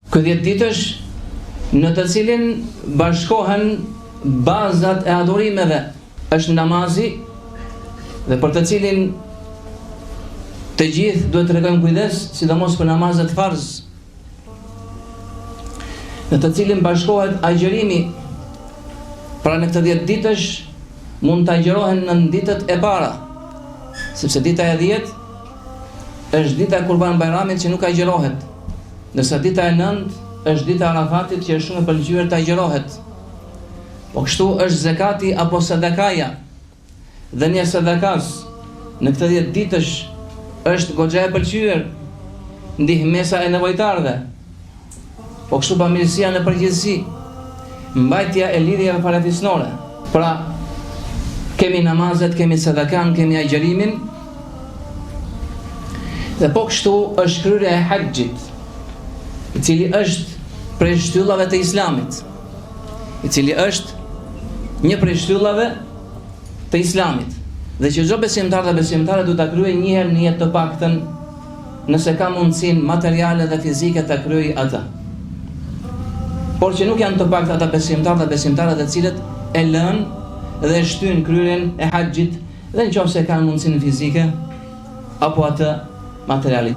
Ky 10 ditësh në të cilin bashkohen bazat e adhurimeve është namazi, dhe për të cilin të gjithë duhet të tregojmë kujdes, sidomos për namazet farz, në të cilin bashkohet agjërimi. Pra në këtë 10 ditësh mund të agjërohen në ditët e para, sepse dita e 10 është dita e Kurban Bayramit që nuk agjërohet, ndërsa dita e 9 është dita e Arafatit që është shumë e pëlqyer të agjërohet. Po kështu është zekati apo sadakaja. Dhënia e sadakas në këtë 10 ditësh është goxha e pëlqyer, ndihmesa e nevojtarëve. Po kështu bamirësia në përgjithësi, mbajtja e lidhjeve parafisnore. Pra, kemi namazet, kemi sadakan, kemi agjërimin, dhe po kështu është kryerja e haxhit, i cili është prej shtyllave të Islamit, i cili është një prej shtyllave të Islamit, dhe që çdo besimtar dhe besimtare duhet ta kryejë një herë në jetë të paktën, nëse ka mundësinë materiale dhe fizike ta kryejë atë. Por që nuk janë të paktë ata besimtarë dhe besimtare të cilët e lënë dhe shtyn kryerjen e haxhit, dhe nëse kanë mundësinë fizike apo atë materiale.